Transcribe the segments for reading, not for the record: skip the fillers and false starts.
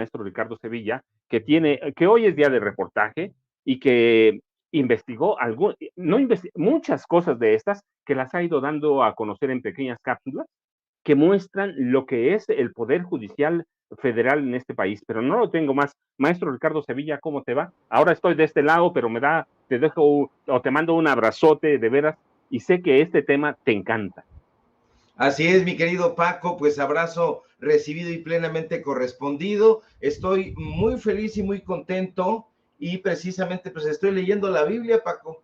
maestro Ricardo Sevilla, que hoy es día de reportaje y que investigó muchas cosas de estas, que las ha ido dando a conocer en pequeñas cápsulas que muestran lo que es el Poder Judicial Federal en este país, pero no lo tengo más. Maestro Ricardo Sevilla, ¿cómo te va? Ahora estoy de este lado, pero te dejo o te mando un abrazote de veras y sé que este tema te encanta. Así es, mi querido Paco, pues abrazo recibido y plenamente correspondido. Estoy muy feliz y muy contento y precisamente pues estoy leyendo la Biblia, Paco.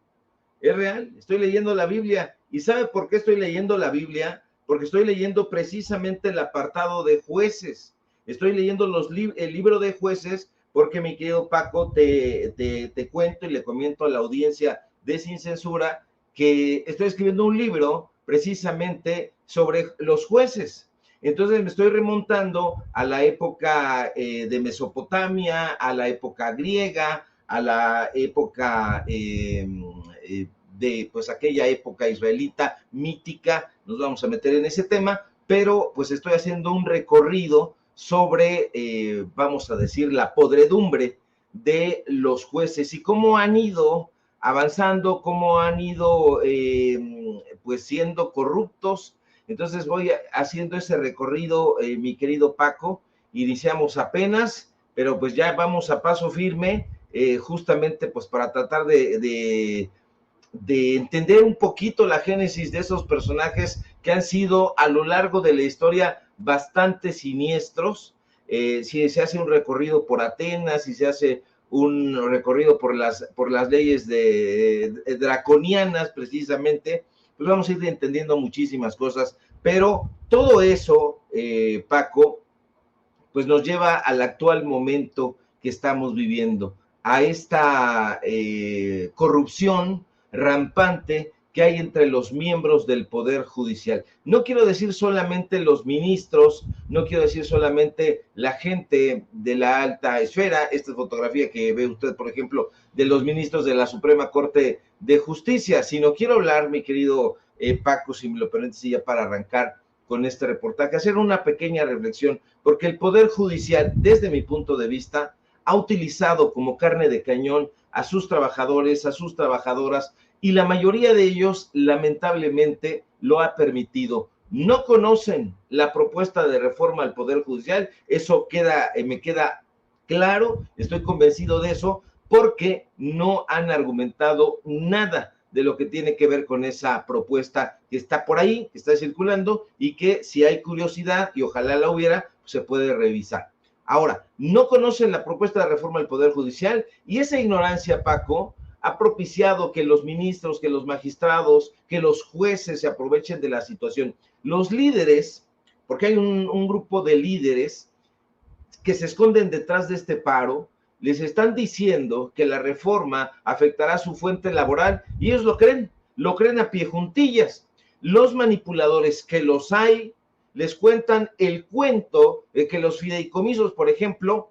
Es real, estoy leyendo la Biblia. ¿Y sabe por qué estoy leyendo la Biblia? Porque estoy leyendo precisamente el apartado de jueces. Estoy leyendo el libro de jueces porque, mi querido Paco, te cuento y le comento a la audiencia de Sin Censura que estoy escribiendo un libro precisamente sobre los jueces. Entonces me estoy remontando a la época de Mesopotamia, a la época griega, a la época de pues aquella época israelita mítica, nos vamos a meter en ese tema, pero pues estoy haciendo un recorrido sobre, vamos a decir, la podredumbre de los jueces y cómo han ido avanzando, cómo han ido pues siendo corruptos. Entonces voy haciendo ese recorrido, mi querido Paco, iniciamos apenas, pero pues ya vamos a paso firme, justamente pues para tratar de entender un poquito la génesis de esos personajes que han sido a lo largo de la historia bastante siniestros. Si se hace un recorrido por Atenas, si se hace un recorrido por las leyes draconianas precisamente, pues vamos a ir entendiendo muchísimas cosas, pero todo eso, Paco, pues nos lleva al actual momento que estamos viviendo, a esta corrupción rampante que hay entre los miembros del Poder Judicial. No quiero decir solamente los ministros, no quiero decir solamente la gente de la alta esfera, esta fotografía que ve usted, por ejemplo, de los ministros de la Suprema Corte de Justicia, sino quiero hablar, mi querido Paco, si me lo permite, ya para arrancar con este reportaje, hacer una pequeña reflexión, porque el Poder Judicial, desde mi punto de vista, ha utilizado como carne de cañón a sus trabajadores, a sus trabajadoras, y la mayoría de ellos, lamentablemente, lo ha permitido. No conocen la propuesta de reforma al Poder Judicial, eso me queda claro, estoy convencido de eso, porque no han argumentado nada de lo que tiene que ver con esa propuesta que está por ahí, que está circulando y que si hay curiosidad, y ojalá la hubiera, pues se puede revisar. Ahora, no conocen la propuesta de reforma del Poder Judicial y esa ignorancia, Paco, ha propiciado que los ministros, que los magistrados, que los jueces se aprovechen de la situación. Los líderes, porque hay un grupo de líderes que se esconden detrás de este paro, les están diciendo que la reforma afectará su fuente laboral y ellos lo creen a pie juntillas. Los manipuladores, que los hay, les cuentan el cuento de que los fideicomisos, por ejemplo,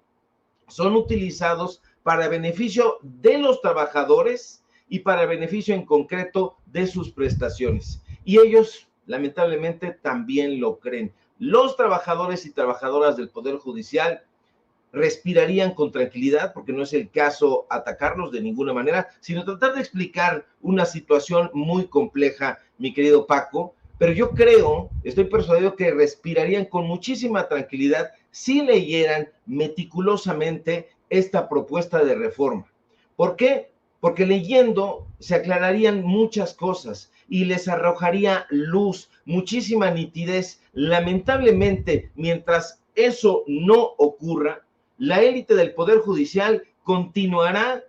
son utilizados para beneficio de los trabajadores y para beneficio en concreto de sus prestaciones. Y ellos, lamentablemente, también lo creen. Los trabajadores y trabajadoras del Poder Judicial respirarían con tranquilidad, porque no es el caso atacarlos de ninguna manera, sino tratar de explicar una situación muy compleja, mi querido Paco, pero yo creo, estoy persuadido que respirarían con muchísima tranquilidad si leyeran meticulosamente esta propuesta de reforma. ¿Por qué? Porque leyendo se aclararían muchas cosas y les arrojaría luz, muchísima nitidez. Lamentablemente, mientras eso no ocurra, la élite del Poder Judicial continuará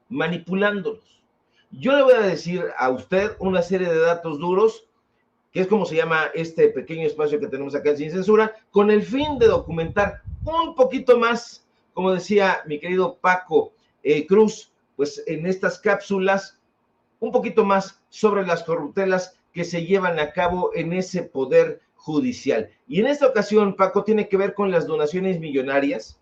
manipulándolos. Yo le voy a decir a usted una serie de datos duros, que es como se llama este pequeño espacio que tenemos acá en Sin Censura, con el fin de documentar un poquito más, como decía mi querido Paco Cruz, pues en estas cápsulas, un poquito más sobre las corruptelas que se llevan a cabo en ese Poder Judicial. Y en esta ocasión, Paco, tiene que ver con las donaciones millonarias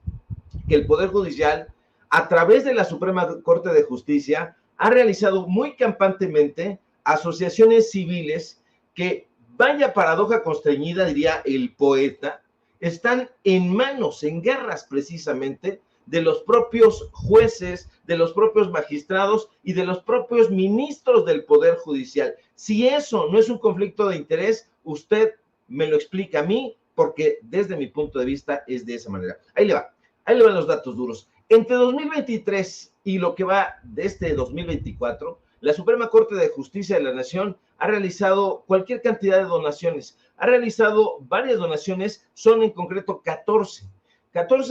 que el Poder Judicial, a través de la Suprema Corte de Justicia, ha realizado muy campantemente asociaciones civiles que, vaya paradoja constreñida, diría el poeta, están en manos, en garras precisamente, de los propios jueces, de los propios magistrados y de los propios ministros del Poder Judicial. Si eso no es un conflicto de interés, usted me lo explica a mí, porque desde mi punto de vista es de esa manera. Ahí le van los datos duros. Entre 2023 y lo que va de este 2024, la Suprema Corte de Justicia de la Nación ha realizado cualquier cantidad de donaciones. Ha realizado varias donaciones, son en concreto 14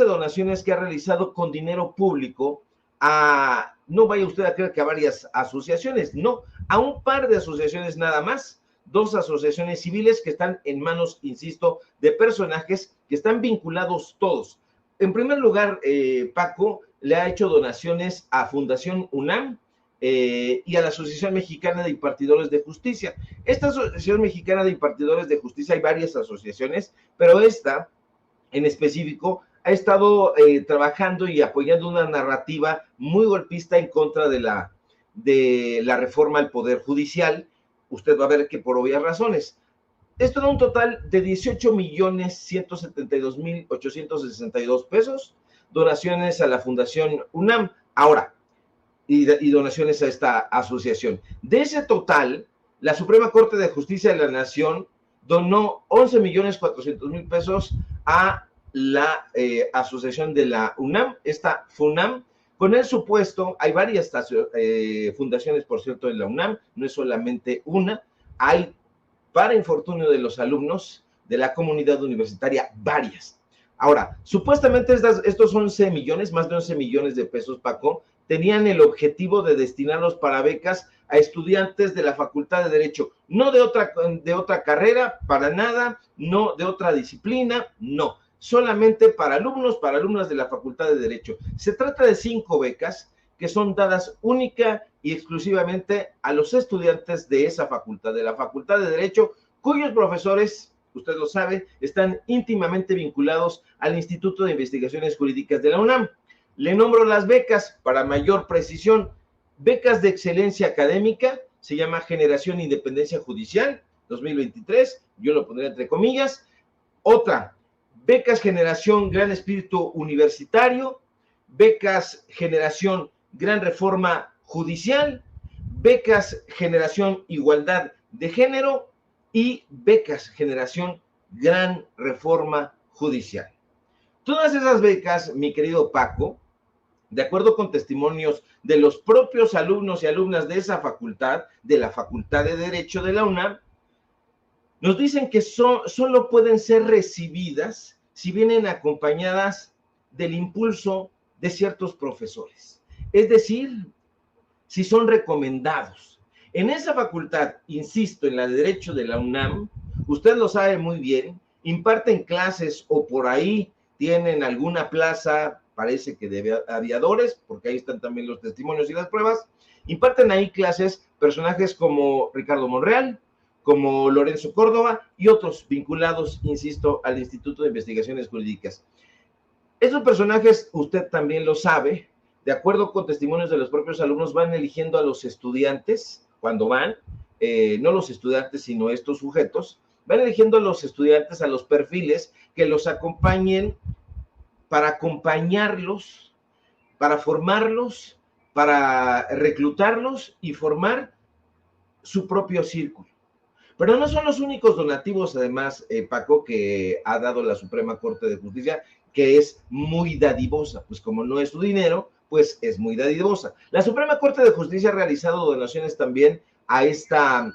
donaciones que ha realizado con dinero público a, no vaya usted a creer que a varias asociaciones, no, a un par de asociaciones nada más, 2 asociaciones civiles que están en manos, insisto, de personajes que están vinculados todos. En primer lugar, Paco le ha hecho donaciones a Fundación UNAM, y a la Asociación Mexicana de Impartidores de Justicia. Esta Asociación Mexicana de Impartidores de Justicia, hay varias asociaciones, pero esta en específico ha estado trabajando y apoyando una narrativa muy golpista en contra de la reforma al Poder Judicial. Usted va a ver que por obvias razones. Esto da un total de 18,172,862 pesos, donaciones a la Fundación UNAM. Ahora, y donaciones a esta asociación. De ese total, la Suprema Corte de Justicia de la Nación donó 11,400,000 pesos a la asociación de la UNAM, esta FUNAM, con el supuesto, hay varias fundaciones, por cierto, en la UNAM, no es solamente una, hay, para infortunio de los alumnos de la comunidad universitaria, varias. Ahora, supuestamente estos 11 millones, más de 11 millones de pesos, Paco, tenían el objetivo de destinarlos para becas a estudiantes de la Facultad de Derecho, no de otra carrera, para nada, no de otra disciplina, no, solamente para alumnos, para alumnas de la Facultad de Derecho. Se trata de 5 becas que son dadas única y exclusivamente a los estudiantes de esa facultad, de la Facultad de Derecho, cuyos profesores, usted lo sabe, están íntimamente vinculados al Instituto de Investigaciones Jurídicas de la UNAM. Le nombro las becas para mayor precisión. Becas de excelencia académica, se llama Generación Independencia Judicial 2023, yo lo pondré entre comillas. Otra, becas Generación Gran Espíritu Universitario, becas Generación Gran Reforma Judicial, becas Generación Igualdad de Género y becas Generación Gran Reforma Judicial. Todas esas becas, mi querido Paco, de acuerdo con testimonios de los propios alumnos y alumnas de esa facultad, de la Facultad de Derecho de la UNAM, nos dicen que solo pueden ser recibidas si vienen acompañadas del impulso de ciertos profesores. Es decir, si son recomendados. En esa facultad, insisto, en la de Derecho de la UNAM, usted lo sabe muy bien, imparten clases o por ahí tienen alguna plaza, parece que de aviadores, porque ahí están también los testimonios y las pruebas, imparten ahí clases personajes como Ricardo Monreal, como Lorenzo Córdoba y otros vinculados, insisto, al Instituto de Investigaciones Jurídicas. Esos personajes, usted también lo sabe, de acuerdo con testimonios de los propios alumnos, van eligiendo a los estudiantes, cuando van, no los estudiantes, sino estos sujetos, van eligiendo a los estudiantes, a los perfiles que los acompañen para acompañarlos, para formarlos, para reclutarlos y formar su propio círculo. Pero no son los únicos donativos, además, Paco, que ha dado la Suprema Corte de Justicia, que es muy dadivosa, pues como no es su dinero, pues es muy dadivosa. La Suprema Corte de Justicia ha realizado donaciones también a esta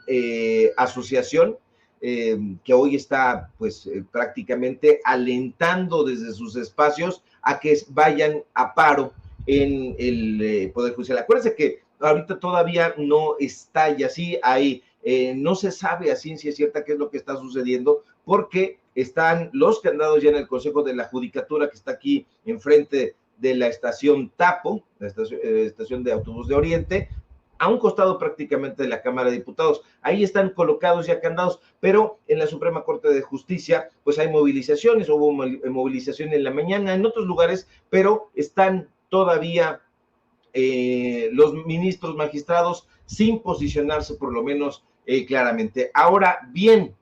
asociación, que hoy está pues prácticamente alentando desde sus espacios a que vayan a paro en el Poder Judicial. Acuérdense que ahorita todavía no está y así ahí, no se sabe a ciencia cierta qué es lo que está sucediendo, porque están los candados ya en el Consejo de la Judicatura, que está aquí enfrente de la estación Tapo, la estación de autobús de Oriente, a un costado prácticamente de la Cámara de Diputados. Ahí están colocados ya candados, pero en la Suprema Corte de Justicia, pues hay movilizaciones, hubo movilización en la mañana, en otros lugares, pero están todavía los ministros magistrados sin posicionarse por lo menos claramente. Ahora bien,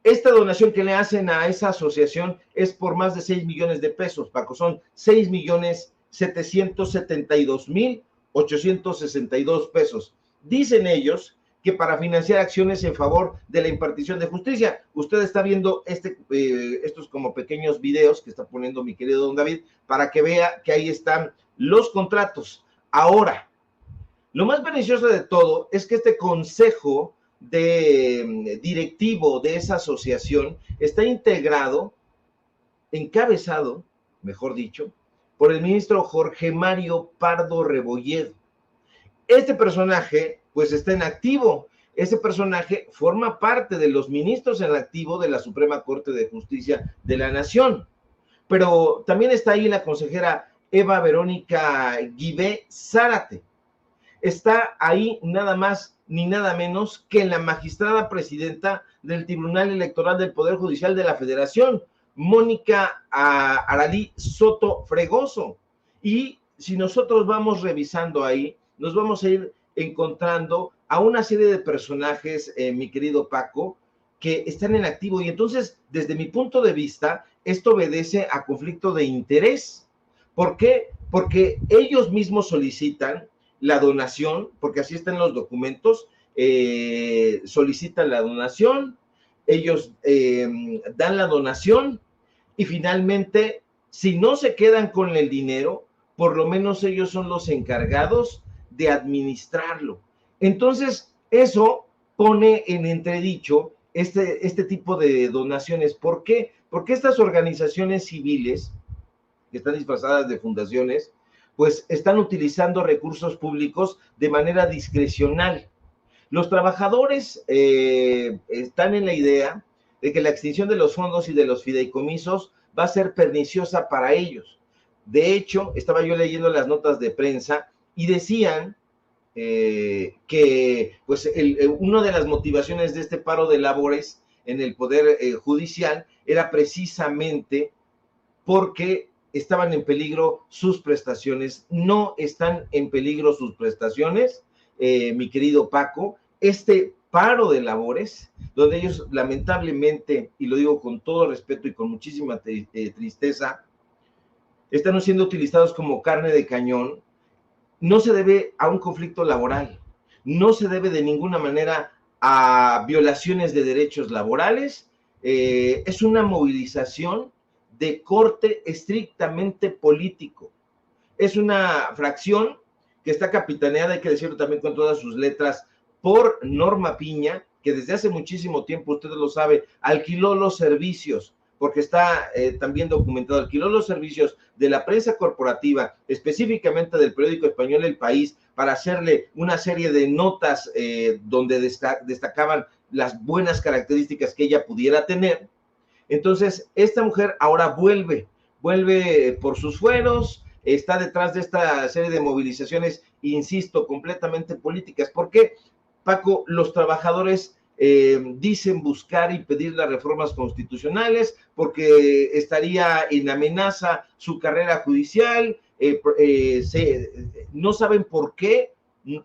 Esta donación que le hacen a esa asociación es por más de 6 millones de pesos, Paco, son 6,772,862 pesos. Dicen ellos que para financiar acciones en favor de la impartición de justicia. Usted está viendo estos como pequeños videos que está poniendo mi querido don David, para que vea que ahí están los contratos. Ahora, lo más beneficioso de todo es que este consejo directivo de esa asociación está integrado, encabezado, mejor dicho, por el ministro Jorge Mario Pardo Rebolledo. Este personaje, pues, está en activo. Ese personaje forma parte de los ministros en activo de la Suprema Corte de Justicia de la Nación. Pero también está ahí la consejera Eva Verónica Guibé Zárate. Está ahí nada más ni nada menos que la magistrada presidenta del Tribunal Electoral del Poder Judicial de la Federación, Mónica Aralí Soto Fregoso. Y si nosotros vamos revisando ahí, nos vamos a ir encontrando a una serie de personajes, mi querido Paco, que están en activo. Y entonces, desde mi punto de vista, esto obedece a conflicto de interés. ¿Por qué? Porque ellos mismos solicitan la donación, porque así están los documentos, solicitan la donación, ellos dan la donación y finalmente, si no se quedan con el dinero, por lo menos ellos son los encargados de administrarlo. Entonces, eso pone en entredicho este tipo de donaciones. ¿Por qué? Porque estas organizaciones civiles, que están disfrazadas de fundaciones, pues están utilizando recursos públicos de manera discrecional. Los trabajadores están en la idea de que la extinción de los fondos y de los fideicomisos va a ser perniciosa para ellos. De hecho, estaba yo leyendo las notas de prensa y decían que pues una de las motivaciones de este paro de labores en el Poder Judicial era precisamente porque estaban en peligro sus prestaciones. No están en peligro sus prestaciones, mi querido Paco. Este paro de labores, donde ellos lamentablemente, y lo digo con todo respeto y con muchísima tristeza, están siendo utilizados como carne de cañón, no se debe a un conflicto laboral, no se debe de ninguna manera a violaciones de derechos laborales, es una movilización de corte estrictamente político. Es una fracción que está capitaneada, hay que decirlo también con todas sus letras, por Norma Piña, que desde hace muchísimo tiempo, usted lo sabe, alquiló los servicios, porque está también documentado, alquiló los servicios de la prensa corporativa, específicamente del periódico español El País, para hacerle una serie de notas donde destacaban las buenas características que ella pudiera tener. Entonces, esta mujer ahora vuelve por sus fueros, está detrás de esta serie de movilizaciones, insisto, completamente políticas. ¿Por qué, Paco? Los trabajadores dicen buscar y pedir las reformas constitucionales porque estaría en amenaza su carrera judicial, no saben por qué,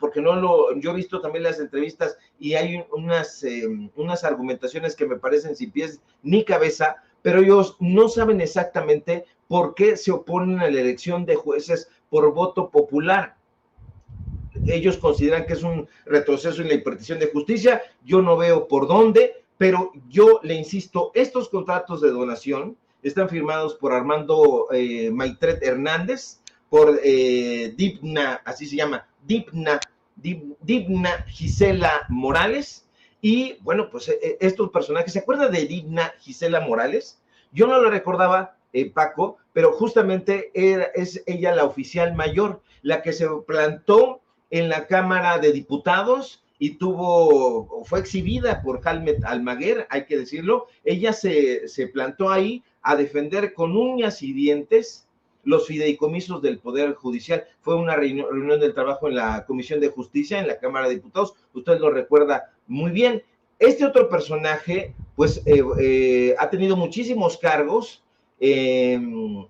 porque yo he visto también las entrevistas y hay unas argumentaciones que me parecen sin pies ni cabeza, pero ellos no saben exactamente por qué se oponen a la elección de jueces por voto popular. Ellos consideran que es un retroceso en la impartición de justicia, yo no veo por dónde, pero yo le insisto, estos contratos de donación están firmados por Armando Maitret Hernández, por Dipna, así se llama, Dipna Gisela Morales, y bueno, pues estos personajes, ¿se acuerdan de Dipna Gisela Morales? Yo no lo recordaba, Paco, pero justamente es ella la oficial mayor, la que se plantó en la Cámara de Diputados y fue exhibida por Jalmet Almaguer, hay que decirlo. Ella se plantó ahí a defender con uñas y dientes los fideicomisos del Poder Judicial. Fue una reunión del trabajo en la Comisión de Justicia, en la Cámara de Diputados, usted lo recuerda muy bien. Este otro personaje, pues, ha tenido muchísimos cargos en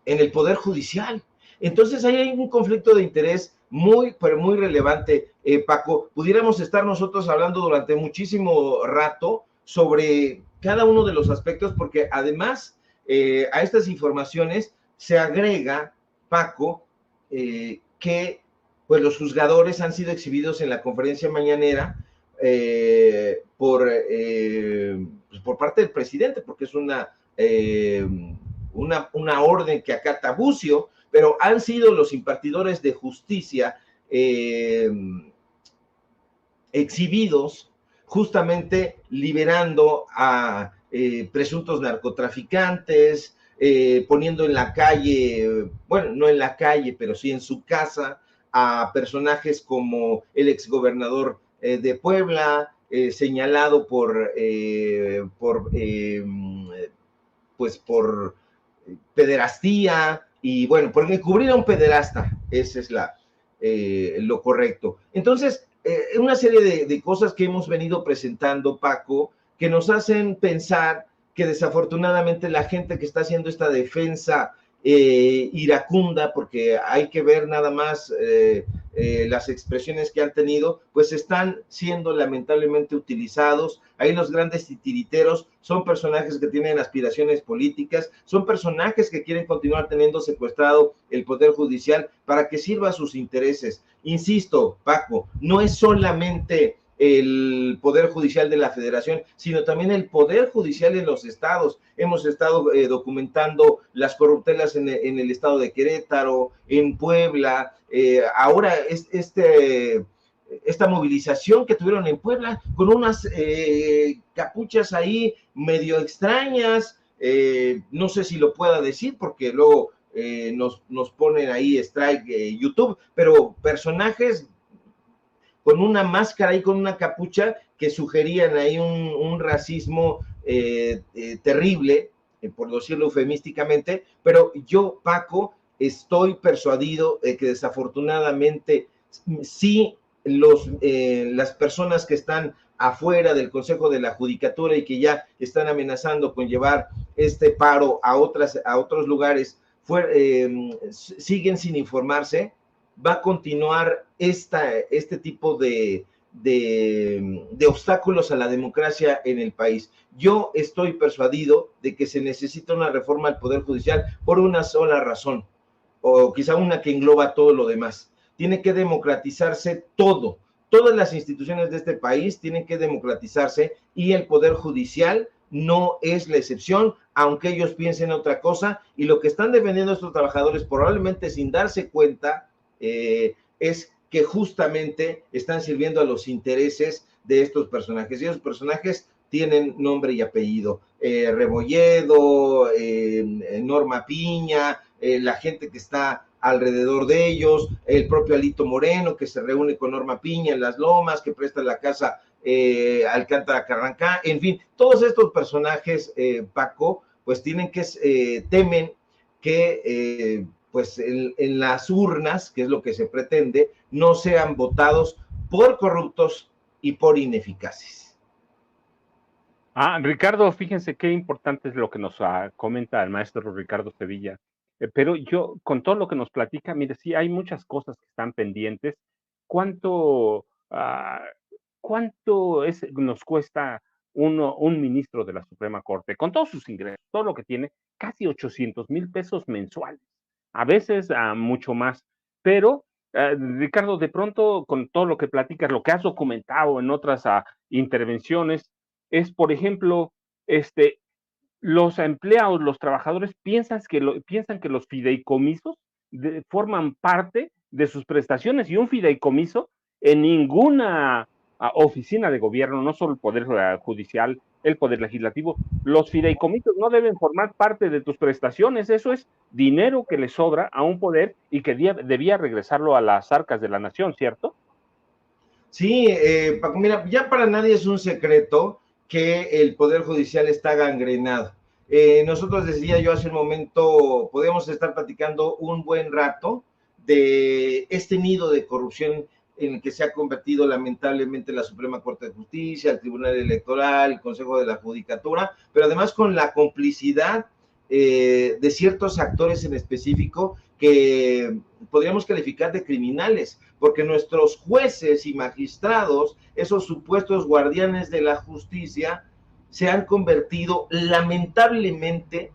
el Poder Judicial. Entonces ahí hay un conflicto de interés muy, pero muy relevante, Paco, pudiéramos estar nosotros hablando durante muchísimo rato sobre cada uno de los aspectos, porque además a estas informaciones se agrega, Paco, que pues los juzgadores han sido exhibidos en la conferencia mañanera por parte del presidente, porque es una orden que acata Bucio, pero han sido los impartidores de justicia exhibidos justamente liberando a presuntos narcotraficantes, poniendo en la calle, bueno, no en la calle, pero sí en su casa, a personajes como el exgobernador de Puebla, señalado pues por pederastía y bueno, por encubrir a un pederasta, ese es lo correcto. Entonces, una serie de cosas que hemos venido presentando, Paco, que nos hacen pensar que desafortunadamente la gente que está haciendo esta defensa iracunda, porque hay que ver nada más las expresiones que han tenido, pues están siendo lamentablemente utilizados. Ahí los grandes titiriteros son personajes que tienen aspiraciones políticas, son personajes que quieren continuar teniendo secuestrado el Poder Judicial para que sirva a sus intereses. Insisto, Paco, no es solamente el Poder Judicial de la Federación, sino también el Poder Judicial en los estados. Hemos estado documentando las corruptelas en el estado de Querétaro, en Puebla, ahora esta movilización que tuvieron en Puebla con unas capuchas ahí medio extrañas, no sé si lo pueda decir porque luego nos ponen ahí strike YouTube, pero personajes con una máscara y con una capucha que sugerían ahí un racismo terrible, por decirlo eufemísticamente, pero yo, Paco, estoy persuadido de que desafortunadamente sí las personas que están afuera del Consejo de la Judicatura y que ya están amenazando con llevar este paro a otros lugares, siguen sin informarse, va a continuar este tipo de obstáculos a la democracia en el país. Yo estoy persuadido de que se necesita una reforma al Poder Judicial por una sola razón, o quizá una que engloba todo lo demás. Tiene que democratizarse todo. Todas las instituciones de este país tienen que democratizarse y el Poder Judicial no es la excepción, aunque ellos piensen otra cosa, y lo que están defendiendo estos trabajadores, probablemente sin darse cuenta, es que justamente están sirviendo a los intereses de estos personajes, y esos personajes tienen nombre y apellido, Rebolledo, Norma Piña, la gente que está alrededor de ellos, el propio Alito Moreno, que se reúne con Norma Piña en Las Lomas, que presta la casa Alcántara Carrancá, en fin, todos estos personajes, Paco, pues temen que pues en las urnas, que es lo que se pretende, no sean votados por corruptos y por ineficaces. Ricardo, fíjense qué importante es lo que nos comenta el maestro Ricardo Sevilla. Pero yo, con todo lo que nos platica, mire, sí, hay muchas cosas que están pendientes. ¿Cuánto, nos cuesta un ministro de la Suprema Corte? Con todos sus ingresos, todo lo que tiene, casi 800,000 pesos mensuales. A veces mucho más. Pero, Ricardo, de pronto, con todo lo que platicas, lo que has documentado en otras intervenciones, es, por ejemplo, los empleados, los trabajadores piensan que los fideicomisos forman parte de sus prestaciones, y un fideicomiso en ninguna oficina de gobierno, no solo el Poder Judicial, el Poder Legislativo, los fideicomisos no deben formar parte de tus prestaciones. Eso es dinero que le sobra a un poder y que debía regresarlo a las arcas de la nación, ¿cierto? Sí, Paco, mira, ya para nadie es un secreto que el Poder Judicial está gangrenado. Nosotros, decía yo hace un momento, podemos estar platicando un buen rato de este nido de corrupción en el que se ha convertido lamentablemente la Suprema Corte de Justicia, el Tribunal Electoral, el Consejo de la Judicatura, pero además con la complicidad de ciertos actores en específico que podríamos calificar de criminales, porque nuestros jueces y magistrados, esos supuestos guardianes de la justicia, se han convertido lamentablemente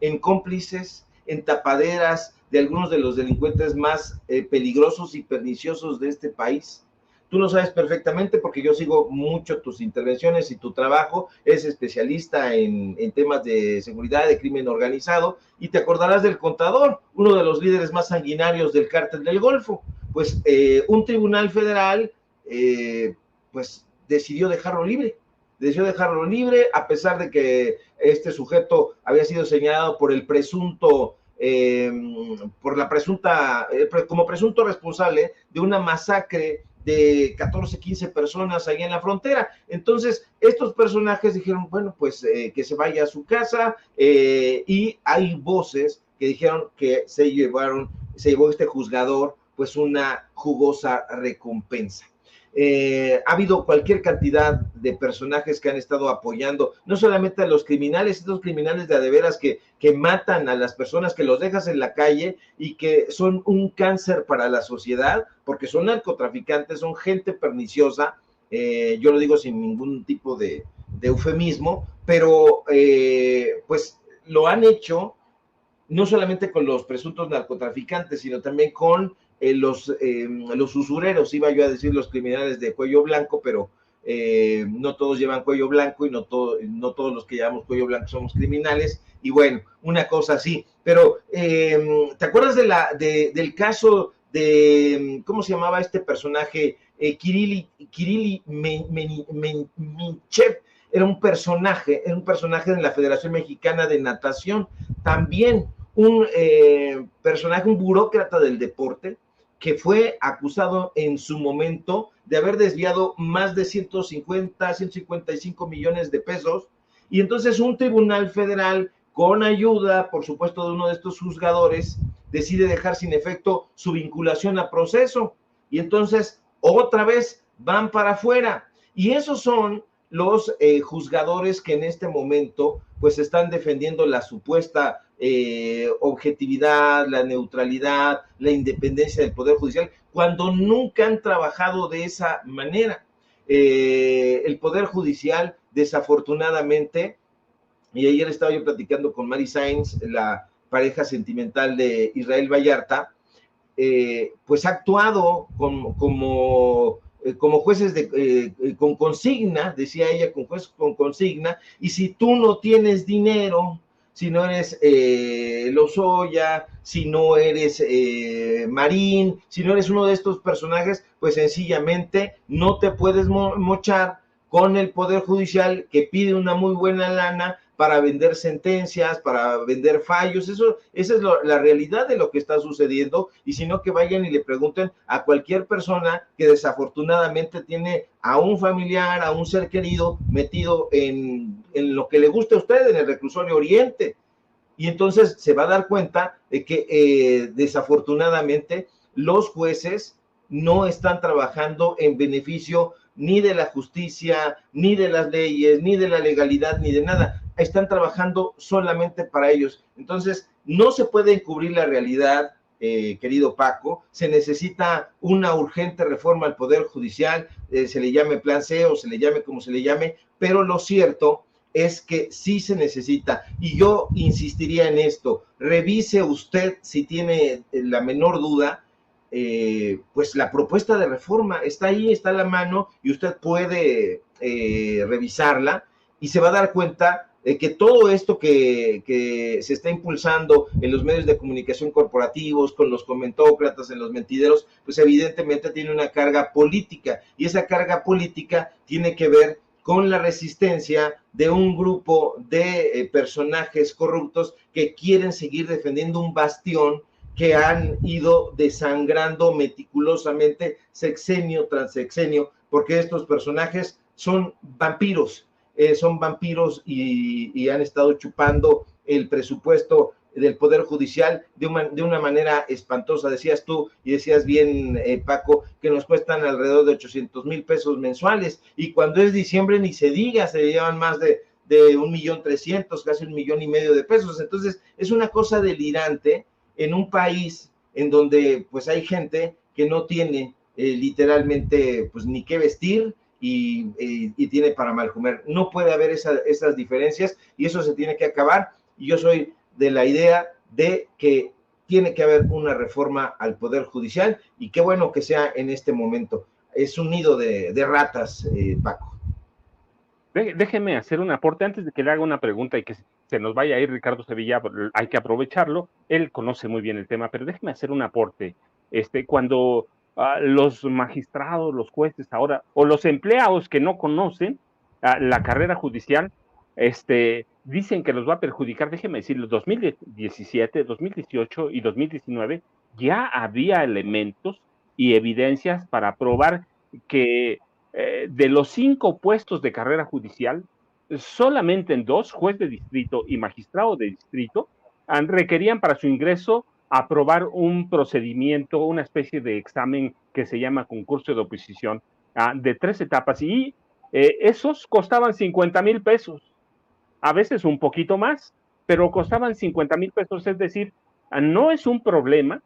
en cómplices, en tapaderas de algunos de los delincuentes más peligrosos y perniciosos de este país. Tú lo sabes perfectamente porque yo sigo mucho tus intervenciones y tu trabajo, eres especialista en temas de seguridad, de crimen organizado, y te acordarás del Contador, uno de los líderes más sanguinarios del Cártel del Golfo. Pues un tribunal federal pues decidió dejarlo libre, a pesar de que este sujeto había sido señalado por el presunto, como presunto responsable de una masacre de 14, 15 personas ahí en la frontera. Entonces, estos personajes dijeron, bueno, pues que se vaya a su casa, y hay voces que dijeron que se llevó este juzgador pues una jugosa recompensa. Ha habido cualquier cantidad de personajes que han estado apoyando, no solamente a los criminales, estos criminales de a de veras que matan a las personas, que los dejas en la calle y que son un cáncer para la sociedad, porque son narcotraficantes, son gente perniciosa, yo lo digo sin ningún tipo de eufemismo, pero pues lo han hecho no solamente con los presuntos narcotraficantes, sino también con los usureros, iba yo a decir los criminales de cuello blanco, pero no todos llevan cuello blanco y no todos los que llevamos cuello blanco somos criminales, y bueno, una cosa así. Pero, ¿te acuerdas del caso de, ¿cómo se llamaba este personaje? Kirili Minchev. Era un personaje de la Federación Mexicana de Natación, también un personaje, un burócrata del deporte, que fue acusado en su momento de haber desviado más de 155 millones de pesos, y entonces un tribunal federal, con ayuda, por supuesto, de uno de estos juzgadores, decide dejar sin efecto su vinculación a proceso, y entonces otra vez van para afuera, y esos son los juzgadores que en este momento pues están defendiendo la supuesta objetividad, la neutralidad, la independencia del Poder Judicial, cuando nunca han trabajado de esa manera. El Poder Judicial, desafortunadamente, y ayer estaba yo platicando con Mary Sainz, la pareja sentimental de Israel Vallarta, pues ha actuado como jueces con consigna, decía ella, con jueces con consigna, y si tú no tienes dinero, si no eres Lozoya, si no eres Marín, si no eres uno de estos personajes, pues sencillamente no te puedes mochar con el Poder Judicial, que pide una muy buena lana para vender sentencias, para vender fallos. Esa es la realidad de lo que está sucediendo, y si no, que vayan y le pregunten a cualquier persona que desafortunadamente tiene a un familiar, a un ser querido metido en lo que le guste a usted, en el reclusorio Oriente, y entonces se va a dar cuenta de que desafortunadamente los jueces no están trabajando en beneficio ni de la justicia, ni de las leyes, ni de la legalidad, ni de nada. Están trabajando solamente para ellos. Entonces, no se puede encubrir la realidad, querido Paco. Se necesita una urgente reforma al Poder Judicial, se le llame Plan C o se le llame como se le llame, pero lo cierto es que sí se necesita, y yo insistiría en esto. Revise usted, si tiene la menor duda, pues la propuesta de reforma está ahí, está a la mano, y usted puede revisarla, y se va a dar cuenta de que todo esto que se está impulsando en los medios de comunicación corporativos, con los comentócratas, en los mentideros, pues evidentemente tiene una carga política, y esa carga política tiene que ver con la resistencia de un grupo de personajes corruptos que quieren seguir defendiendo un bastión que han ido desangrando meticulosamente sexenio tras sexenio, porque estos personajes son vampiros y han estado chupando el presupuesto del Poder Judicial de una manera espantosa. Decías tú, y decías bien, Paco, que nos cuestan alrededor de 800,000 pesos mensuales, y cuando es diciembre ni se diga, se llevan más de de 1.300.000, casi 1.5 millones de pesos. Entonces, es una cosa delirante en un país en donde pues hay gente que no tiene literalmente pues ni qué vestir y tiene para mal comer. No puede haber esas diferencias y eso se tiene que acabar. Y yo soy de la idea de que tiene que haber una reforma al Poder Judicial y qué bueno que sea en este momento. Es un nido de ratas, Paco. Déjeme hacer un aporte antes de que le haga una pregunta y que se nos vaya a ir Ricardo Sevilla, hay que aprovecharlo, él conoce muy bien el tema, pero déjeme hacer un aporte. Cuando los magistrados, los jueces ahora, o los empleados que no conocen la carrera judicial, dicen que los va a perjudicar, déjeme decirlo, 2017, 2018 y 2019 ya había elementos y evidencias para probar que de los 5 puestos de carrera judicial, solamente en 2, juez de distrito y magistrado de distrito, requerían para su ingreso aprobar un procedimiento, una especie de examen que se llama concurso de oposición, de 3 etapas, y esos costaban 50,000 pesos, a veces un poquito más, pero costaban 50,000 pesos, es decir, no es un problema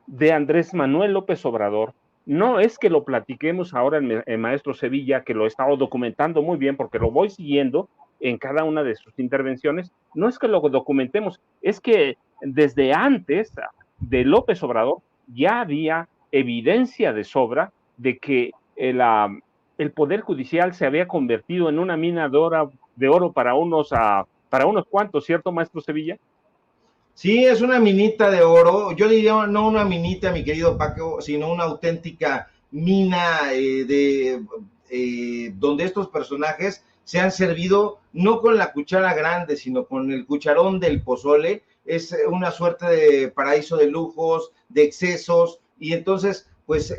de Andrés Manuel López Obrador. No es que lo platiquemos ahora en Maestro Sevilla, que lo he estado documentando muy bien porque lo voy siguiendo en cada una de sus intervenciones. No es que lo documentemos, es que desde antes de López Obrador ya había evidencia de sobra de que el Poder Judicial se había convertido en una mina de oro para unos cuantos, ¿cierto, Maestro Sevilla? Sí, es una minita de oro. Yo diría no una minita, mi querido Paco, sino una auténtica mina donde estos personajes se han servido no con la cuchara grande, sino con el cucharón del pozole. Es una suerte de paraíso de lujos, de excesos, y entonces, pues,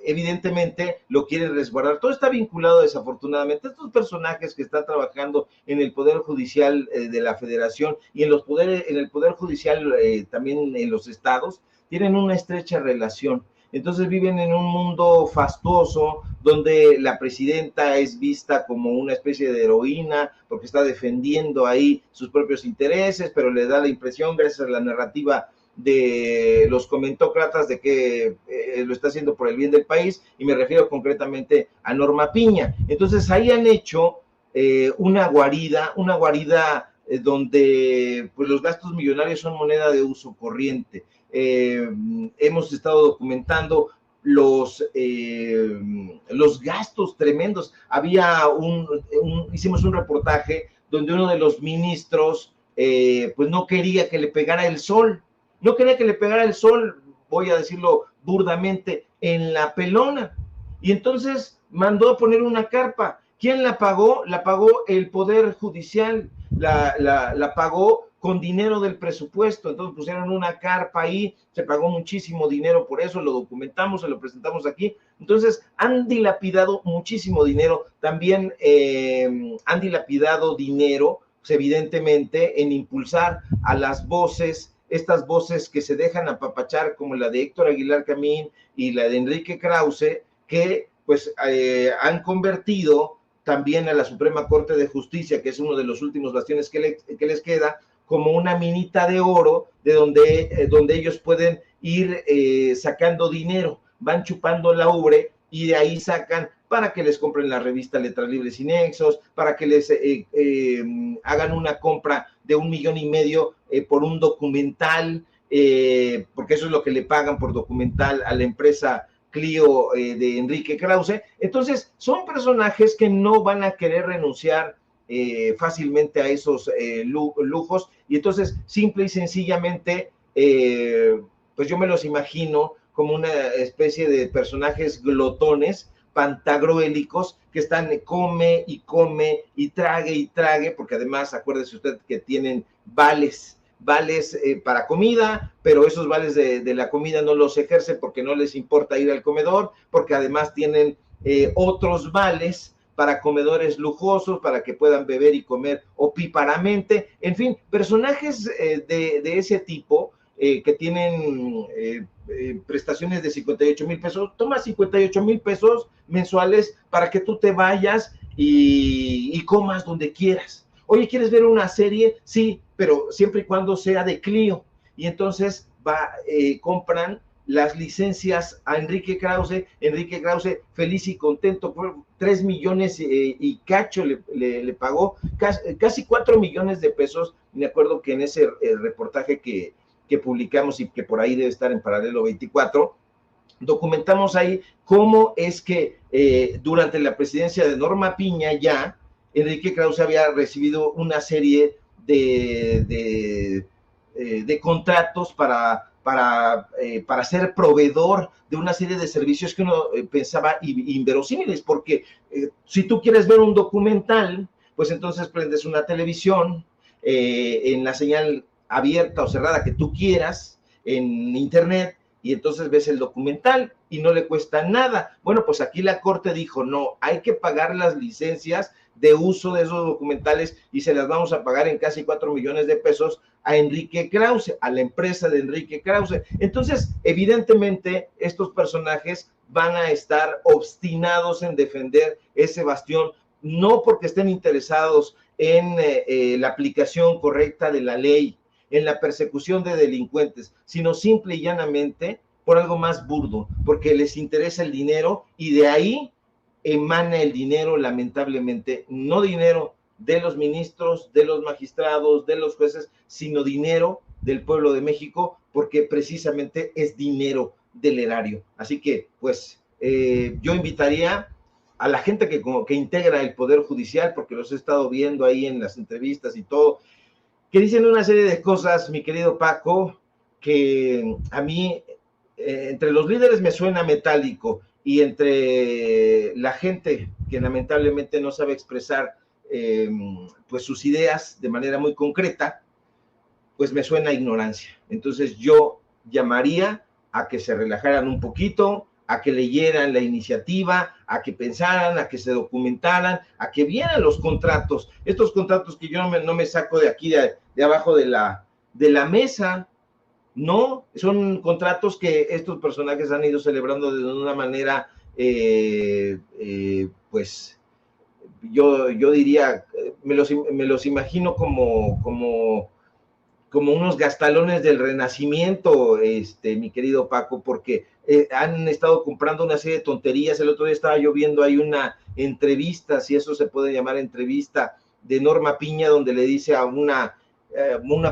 evidentemente lo quieren resguardar. Todo está vinculado, desafortunadamente. Estos personajes que están trabajando en el Poder Judicial de la Federación y en el Poder Judicial también en los estados, tienen una estrecha relación. Entonces viven en un mundo fastuoso donde la presidenta es vista como una especie de heroína porque está defendiendo ahí sus propios intereses, pero le da la impresión, gracias a la narrativa de los comentócratas, de que lo está haciendo por el bien del país, y me refiero concretamente a Norma Piña. Entonces ahí han hecho una guarida donde pues los gastos millonarios son moneda de uso corriente. Hemos estado documentando los gastos tremendos. Hicimos un reportaje donde uno de los ministros pues no quería que le pegara el sol. No quería que le pegara el sol, voy a decirlo burdamente, en la pelona. Y entonces mandó a poner una carpa. ¿Quién la pagó? La pagó el Poder Judicial, la pagó con dinero del presupuesto. Entonces pusieron una carpa ahí, se pagó muchísimo dinero por eso, lo documentamos, se lo presentamos aquí. Entonces han dilapidado muchísimo dinero. También han dilapidado dinero, pues, evidentemente, en impulsar a las voces, estas voces que se dejan apapachar, como la de Héctor Aguilar Camín y la de Enrique Krause, que pues han convertido también a la Suprema Corte de Justicia, que es uno de los últimos bastiones que les queda, como una minita de oro de donde ellos pueden ir sacando dinero, van chupando la ubre y de ahí sacan para que les compren la revista Letras Libres y Nexos, para que les hagan una compra de 1,5 millones por un documental, porque eso es lo que le pagan por documental a la empresa Clio de Enrique Krause. Entonces, son personajes que no van a querer renunciar fácilmente a esos lujos, y entonces, simple y sencillamente, pues yo me los imagino como una especie de personajes glotones, pantagruélicos, que están come y trague, porque además acuérdese usted que tienen vales para comida, pero esos vales de la comida no los ejercen porque no les importa ir al comedor, porque además tienen otros vales para comedores lujosos, para que puedan beber y comer opíparamente. En fin, personajes de ese tipo que tienen prestaciones de 58,000 pesos, toma 58,000 pesos mensuales para que tú te vayas y comas donde quieras. Oye, ¿quieres ver una serie? Sí, pero siempre y cuando sea de Clio. Y entonces compran las licencias a Enrique Krause feliz y contento, por 3 millones y cacho le pagó, casi 4 millones de pesos. Me acuerdo que en ese reportaje que publicamos y que por ahí debe estar en Paralelo 24, documentamos ahí cómo es que durante la presidencia de Norma Piña ya, Enrique Krause había recibido una serie de contratos para ser proveedor de una serie de servicios que uno pensaba inverosímiles, porque si tú quieres ver un documental, pues entonces prendes una televisión en la señal abierta o cerrada que tú quieras, en internet, y entonces ves el documental y no le cuesta nada. Bueno, pues aquí la Corte dijo, no, hay que pagar las licencias de uso de esos documentales y se las vamos a pagar en casi 4 millones de pesos a Enrique Krause, a la empresa de Enrique Krause. Entonces, evidentemente, estos personajes van a estar obstinados en defender ese bastión, no porque estén interesados en la aplicación correcta de la ley, en la persecución de delincuentes, sino simple y llanamente por algo más burdo, porque les interesa el dinero y de ahí emana el dinero, lamentablemente, no dinero de los ministros, de los magistrados, de los jueces, sino dinero del pueblo de México, porque precisamente es dinero del erario. Así que, pues, yo invitaría a la gente que integra el Poder Judicial, porque los he estado viendo ahí en las entrevistas y todo, que dicen una serie de cosas, mi querido Paco, que a mí, entre los líderes me suena metálico, y entre la gente que lamentablemente no sabe expresar pues sus ideas de manera muy concreta, pues me suena ignorancia. Entonces yo llamaría a que se relajaran un poquito, a que leyeran la iniciativa, a que pensaran, a que se documentaran, a que vieran los contratos, estos contratos que yo no me saco de aquí, de abajo de la mesa. No, son contratos que estos personajes han ido celebrando de una manera, pues, yo diría, me los imagino como unos gastalones del Renacimiento, mi querido Paco, porque han estado comprando una serie de tonterías. El otro día estaba yo viendo ahí una entrevista, si eso se puede llamar entrevista, de Norma Piña, donde le dice a una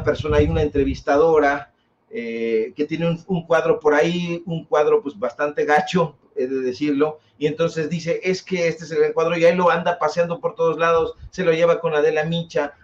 persona, hay una entrevistadora, que tiene un cuadro por ahí, un cuadro pues bastante gacho, he de decirlo, y entonces dice, es que este es el gran cuadro, y ahí lo anda paseando por todos lados, se lo lleva con Adela Micha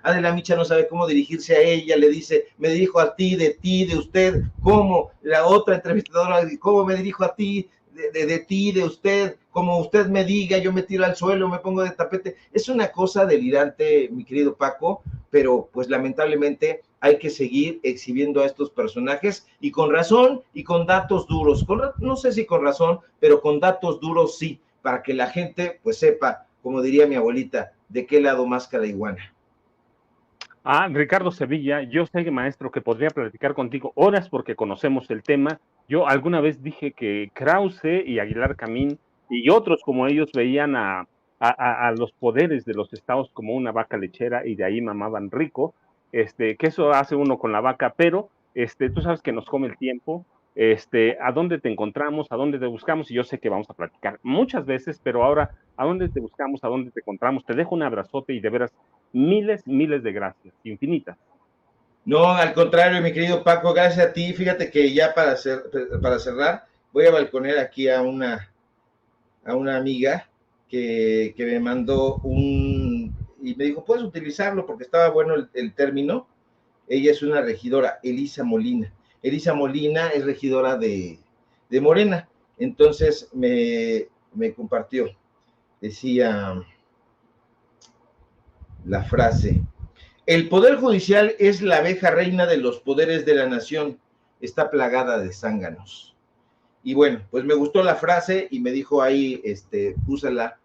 no sabe cómo dirigirse a ella, le dice, me dirijo a ti, de usted, ¿cómo? La otra entrevistadora, ¿cómo me dirijo a ti? De ti, de usted, como usted me diga, yo me tiro al suelo, me pongo de tapete. Es una cosa delirante, mi querido Paco, pero pues lamentablemente hay que seguir exhibiendo a estos personajes, y con razón y con datos duros, no sé si con razón, pero con datos duros sí, para que la gente pues sepa, como diría mi abuelita, de qué lado masca la iguana. Ricardo Sevilla, yo sé, maestro, que podría platicar contigo horas porque conocemos el tema. Yo alguna vez dije que Krause y Aguilar Camín y otros como ellos veían a los poderes de los estados como una vaca lechera y de ahí mamaban rico, que eso hace uno con la vaca, pero tú sabes que nos come el tiempo, ¿a dónde te encontramos? ¿A dónde te buscamos? Y yo sé que vamos a platicar muchas veces, pero ahora, ¿a dónde te buscamos? ¿A dónde te encontramos? Te dejo un abrazote y de veras miles de gracias, infinitas. No, al contrario, mi querido Paco, gracias a ti. Fíjate que ya para cerrar, voy a balconear aquí a una amiga que me mandó y me dijo, ¿puedes utilizarlo? Porque estaba bueno el término. Ella es una regidora, Elisa Molina. Elisa Molina es regidora de Morena. Entonces me compartió, decía la frase: el Poder Judicial es la abeja reina de los poderes de la nación, está plagada de zánganos. Y bueno, pues me gustó la frase y me dijo ahí, úsala,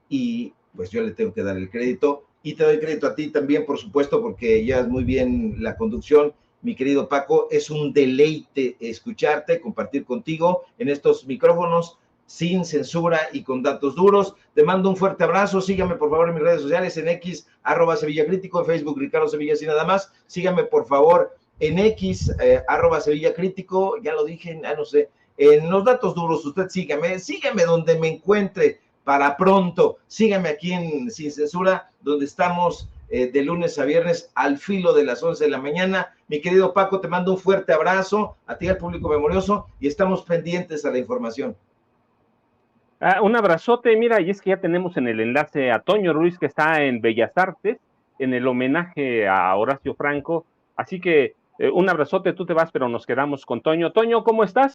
y pues yo le tengo que dar el crédito, y te doy crédito a ti también, por supuesto, porque llevas muy bien la conducción, mi querido Paco. Es un deleite escucharte, compartir contigo en estos micrófonos sin censura y con datos duros. Te mando un fuerte abrazo. Síganme por favor en mis redes sociales, en X, @SevillaCrítico, en Facebook, Ricardo Sevilla, y nada más. Síganme por favor en X, @SevillaCrítico, ya lo dije, no sé, en los datos duros. Usted sígame donde me encuentre para pronto. Síganme aquí en Sin Censura, donde estamos de lunes a viernes al filo de las 11 de la mañana. Mi querido Paco, te mando un fuerte abrazo a ti, al público memorioso, y estamos pendientes a la información. Un abrazote, mira, y es que ya tenemos en el enlace a Toño Ruiz, que está en Bellas Artes, en el homenaje a Horacio Franco, así que un abrazote, tú te vas, pero nos quedamos con Toño. Toño, ¿cómo estás?